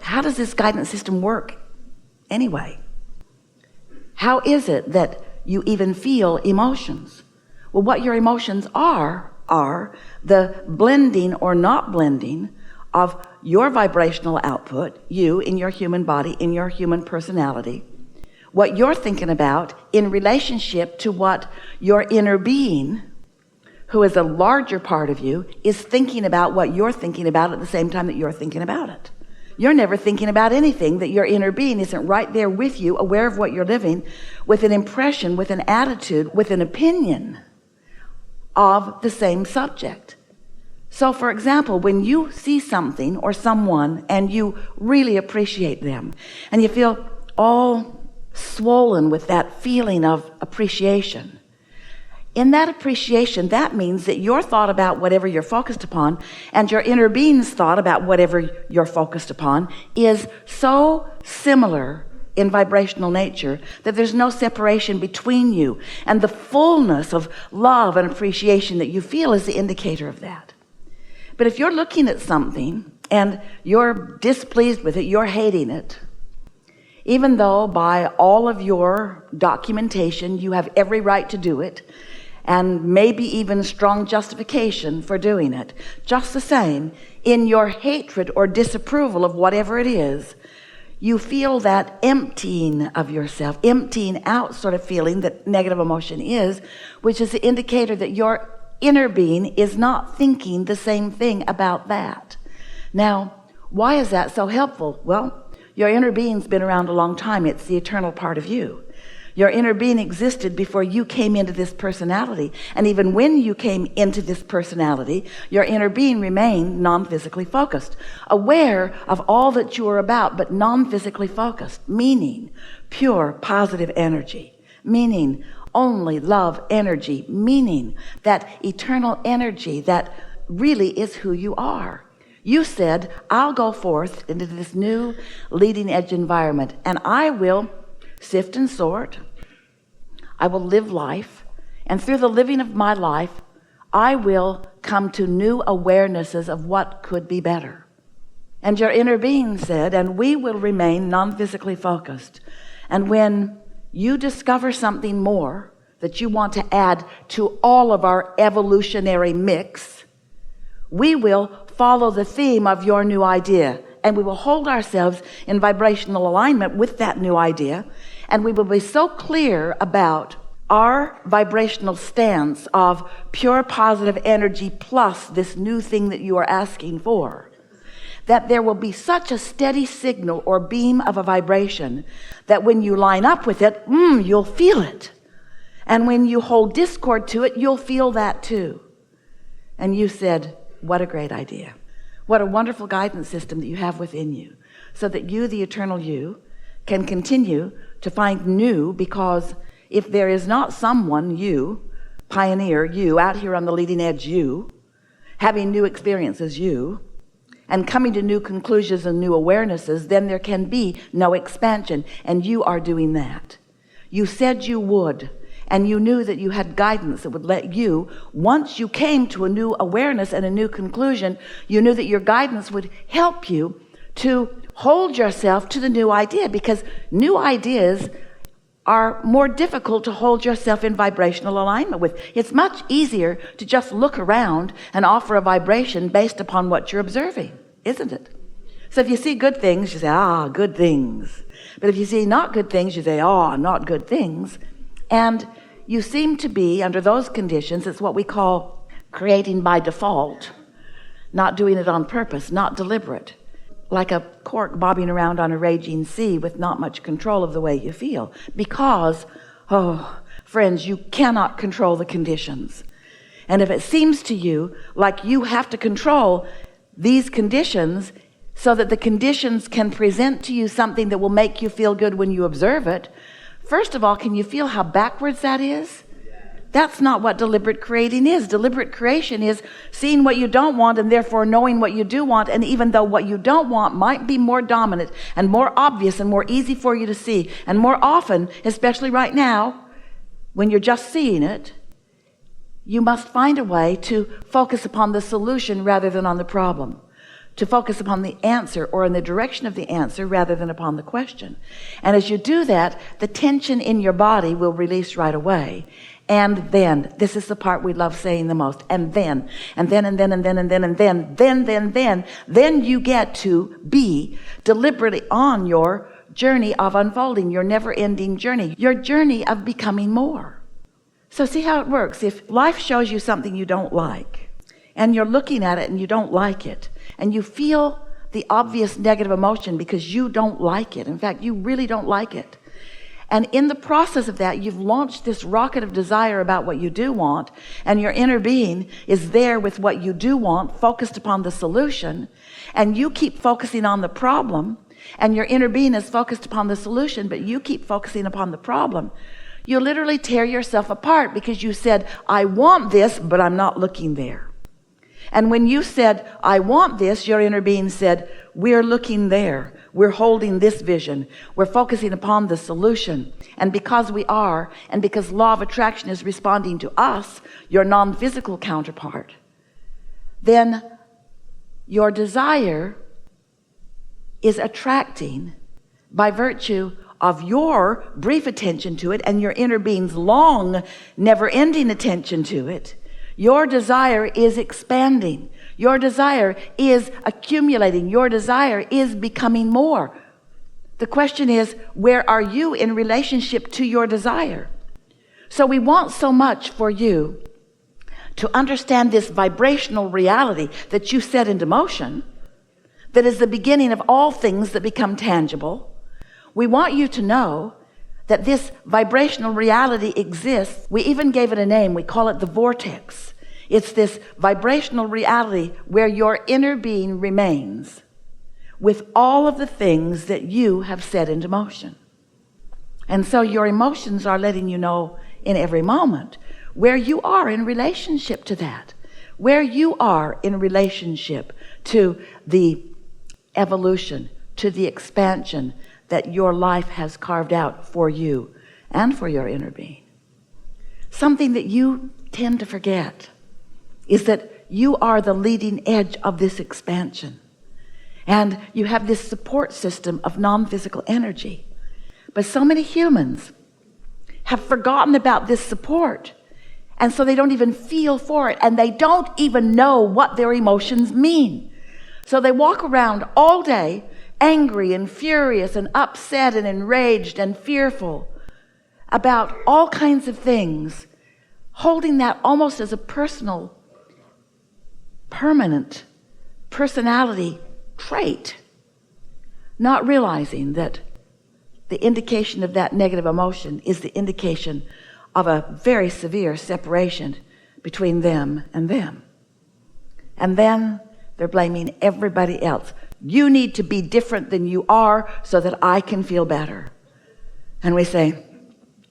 how does this guidance system work anyway? How is it that you even feel emotions? Well, what your emotions are the blending or not blending of your vibrational output, you in your human body, in your human personality, what you're thinking about in relationship to what your inner being, who is a larger part of you, is thinking about what you're thinking about at the same time that you're thinking about it. You're never thinking about anything that your inner being isn't right there with you, aware of what you're living, with an impression, with an attitude, with an opinion of the same subject. So for example, when you see something or someone and you really appreciate them and you feel all swollen with that feeling of appreciation, in that appreciation, that means that your thought about whatever you're focused upon and your inner being's thought about whatever you're focused upon is so similar in vibrational nature that there's no separation between you, and the fullness of love and appreciation that you feel is the indicator of that. But if you're looking at something and you're displeased with it, you're hating it, even though by all of your documentation you have every right to do it, and maybe even strong justification for doing it, just the same, in your hatred or disapproval of whatever it is, you feel that emptying of yourself, emptying out sort of feeling that negative emotion is, which is the indicator that your inner being is not thinking the same thing about that. Now, why is that so helpful? Well, your inner being's been around a long time. It's the eternal part of you. Your inner being existed before you came into this personality. And even when you came into this personality, your inner being remained non-physically focused, aware of all that you are about, but non-physically focused, meaning pure positive energy, meaning only love energy, meaning that eternal energy that really is who you are. You said, I'll go forth into this new leading edge environment and I will sift and sort. I will live life, and through the living of my life, I will come to new awarenesses of what could be better. And your inner being said, and we will remain non-physically focused. And when you discover something more that you want to add to all of our evolutionary mix, we will follow the theme of your new idea, and we will hold ourselves in vibrational alignment with that new idea, and we will be so clear about our vibrational stance of pure positive energy plus this new thing that you are asking for, that there will be such a steady signal or beam of a vibration that when you line up with it, you'll feel it. And when you hold discord to it, you'll feel that too. And you said, what a great idea. What a wonderful guidance system that you have within you, so that you, the eternal you, can continue to find new, because if there is not someone, you, pioneer, you, out here on the leading edge, you, having new experiences, you, and coming to new conclusions and new awarenesses, then there can be no expansion, and you are doing that. You said you would, and you knew that you had guidance that would let you, once you came to a new awareness and a new conclusion, you knew that your guidance would help you to hold yourself to the new idea, because new ideas are more difficult to hold yourself in vibrational alignment with. It's much easier to just look around and offer a vibration based upon what you're observing, isn't it? So if you see good things, you say, good things. But if you see not good things, you say, not good things. And you seem to be, under those conditions, it's what we call creating by default, not doing it on purpose, not deliberate, like a cork bobbing around on a raging sea with not much control of the way you feel. Because, friends, you cannot control the conditions. And if it seems to you like you have to control these conditions so that the conditions can present to you something that will make you feel good when you observe it, first of all, can you feel how backwards that is? That's not what deliberate creating is. Deliberate creation is seeing what you don't want and therefore knowing what you do want. And even though what you don't want might be more dominant and more obvious and more easy for you to see, and more often, especially right now, when you're just seeing it, you must find a way to focus upon the solution rather than on the problem. to focus upon the answer or in the direction of the answer rather than upon the question. And as you do that, the tension in your body will release right away. And then, this is the part we love saying the most, then you get to be deliberately on your journey of unfolding, your never-ending journey, your journey of becoming more. So see how it works. If life shows you something you don't like, and you're looking at it and you don't like it, and you feel the obvious negative emotion because you don't like it. In fact, you really don't like it. And in the process of that, you've launched this rocket of desire about what you do want, and your inner being is there with what you do want, focused upon the solution, and you keep focusing on the problem, and your inner being is focused upon the solution, but you keep focusing upon the problem. You literally tear yourself apart because you said, I want this, but I'm not looking there. And when you said, I want this, your inner being said, we're looking there. We're holding this vision. We're focusing upon the solution. And because we are, and because law of attraction is responding to us, your non-physical counterpart, then your desire is attracting by virtue of your brief attention to it and your inner being's long, never-ending attention to it. Your desire is expanding. Your desire is accumulating. Your desire is becoming more. The question is, where are you in relationship to your desire? So we want so much for you to understand this vibrational reality that you set into motion, that is the beginning of all things that become tangible. We want you to know that this vibrational reality exists. We even gave it a name. We call it the Vortex. It's this vibrational reality where your inner being remains with all of the things that you have set into motion. And so your emotions are letting you know in every moment where you are in relationship to that, where you are in relationship to the evolution, to the expansion that your life has carved out for you and for your inner being. Something that you tend to forget is that you are the leading edge of this expansion. And you have this support system of non-physical energy. But so many humans have forgotten about this support. And so they don't even feel for it. And they don't even know what their emotions mean. So they walk around all day angry and furious and upset and enraged and fearful about all kinds of things, holding that almost as a personal, permanent personality trait, not realizing that the indication of that negative emotion is the indication of a very severe separation between them and them. And then they're blaming everybody else. You need to be different than you are so that I can feel better. And we say,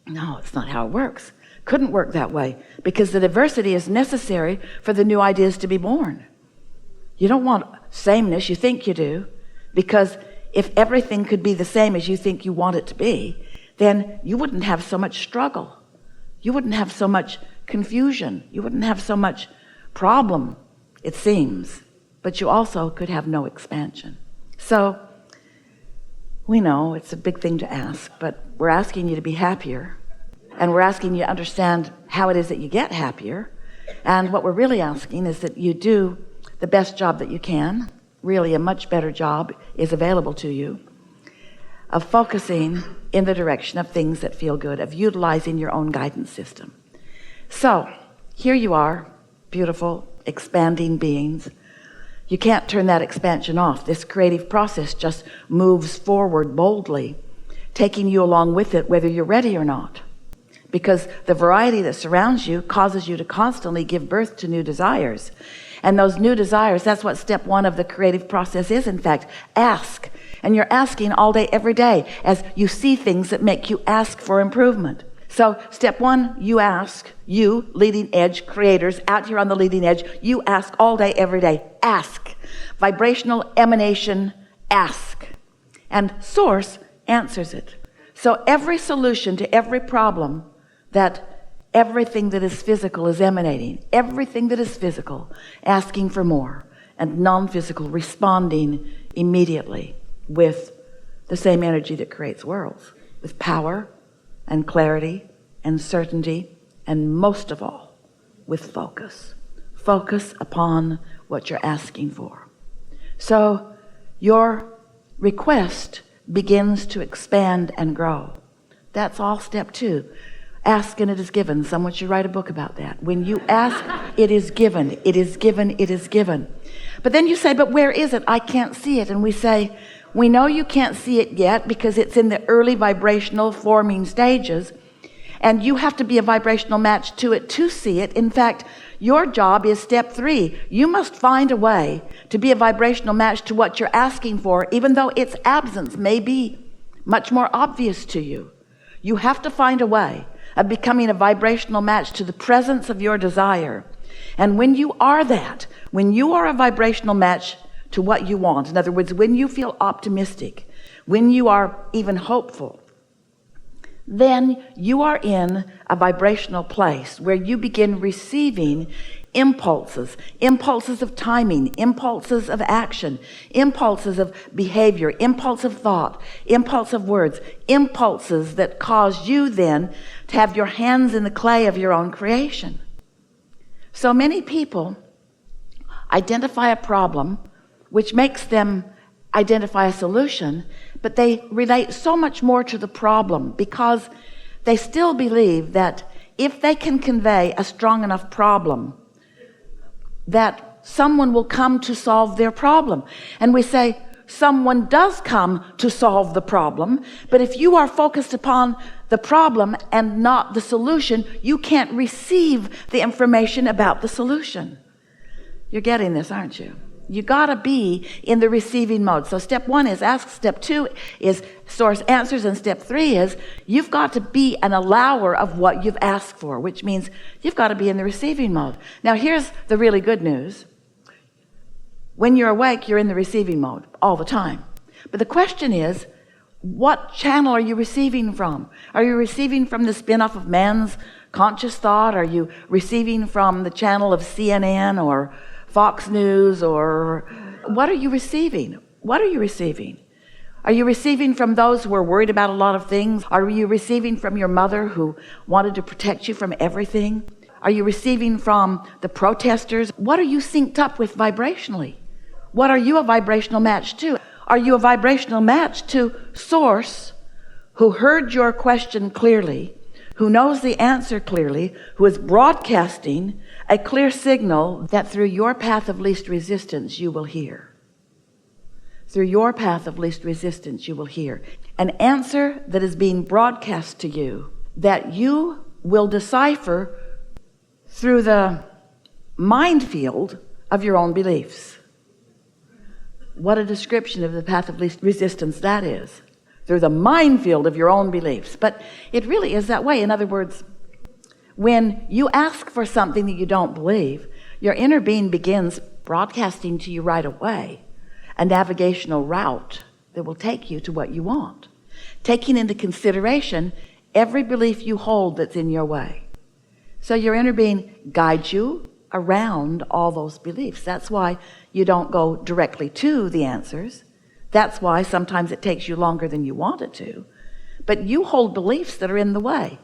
no, it's not how it works. Couldn't work that way, because the diversity is necessary for the new ideas to be born. You don't want sameness. You think you do, because if everything could be the same as you think you want it to be, then you wouldn't have so much struggle. You wouldn't have so much confusion. You wouldn't have so much problem, it seems. But you also could have no expansion. So we know it's a big thing to ask, but we're asking you to be happier. And we're asking you to understand how it is that you get happier. And what we're really asking is that you do the best job that you can. Really, a much better job is available to you, of focusing in the direction of things that feel good, of utilizing your own guidance system. So here you are, beautiful, expanding beings. You can't turn that expansion off. This creative process just moves forward boldly, taking you along with it, whether you're ready or not. Because the variety that surrounds you causes you to constantly give birth to new desires. And those new desires, that's what step one of the creative process is, in fact. Ask. And you're asking all day, every day, as you see things that make you ask for improvement. So step one, you ask. You, leading edge creators, out here on the leading edge, you ask all day, every day. Ask. Vibrational emanation, ask. And source answers it. So every solution to every problem that everything that is physical is emanating, everything that is physical, asking for more, and non-physical responding immediately with the same energy that creates worlds, with power and clarity and certainty, and most of all with focus upon what you're asking for. So your request begins to expand and grow. That's all step 2. Ask and it is given. Someone should write a book about that. When you ask, it is given, it is given, it is given. But then you say, but where is it? I can't see it. And we say, we know you can't see it yet because it's in the early vibrational forming stages, and you have to be a vibrational match to it to see it. In fact, your job is step 3. You must find a way to be a vibrational match to what you're asking for, even though its absence may be much more obvious to you. You have to find a way of becoming a vibrational match to the presence of your desire. And when you are that, when you are a vibrational match to what you want, in other words, when you feel optimistic, when you are even hopeful, then you are in a vibrational place where you begin receiving impulses of timing, impulses of action, impulses of behavior, impulse of thought, impulse of words, impulses that cause you then to have your hands in the clay of your own creation. So many people identify a problem, which makes them identify a solution, but they relate so much more to the problem because they still believe that if they can convey a strong enough problem, that someone will come to solve their problem. And we say, someone does come to solve the problem, but if you are focused upon the problem and not the solution, you can't receive the information about the solution. You're getting this, aren't you? You got to be in the receiving mode. So step 1 is ask, step 2 is source answers, and step 3 is you've got to be an allower of what you've asked for, which means you've got to be in the receiving mode. Now here's the really good news. When you're awake, you're in the receiving mode all the time. But the question is, what channel are you receiving from? Are you receiving from the spin-off of man's conscious thought? Are you receiving from the channel of CNN or Fox News, or what are you receiving? What are you receiving? Are you receiving from those who are worried about a lot of things? Are you receiving from your mother who wanted to protect you from everything? Are you receiving from the protesters? What are you synced up with vibrationally? What are you a vibrational match to? Are you a vibrational match to Source, who heard your question clearly, who knows the answer clearly, who is broadcasting a clear signal that through your path of least resistance you will hear? Through your path of least resistance you will hear an answer that is being broadcast to you that you will decipher through the mind field of your own beliefs. What a description of the path of least resistance that is. Through the minefield of your own beliefs. But it really is that way. In other words, when you ask for something that you don't believe, your inner being begins broadcasting to you right away a navigational route that will take you to what you want, taking into consideration every belief you hold that's in your way. So your inner being guides you around all those beliefs. That's why you don't go directly to the answers. That's why sometimes it takes you longer than you want it to. But you hold beliefs that are in the way.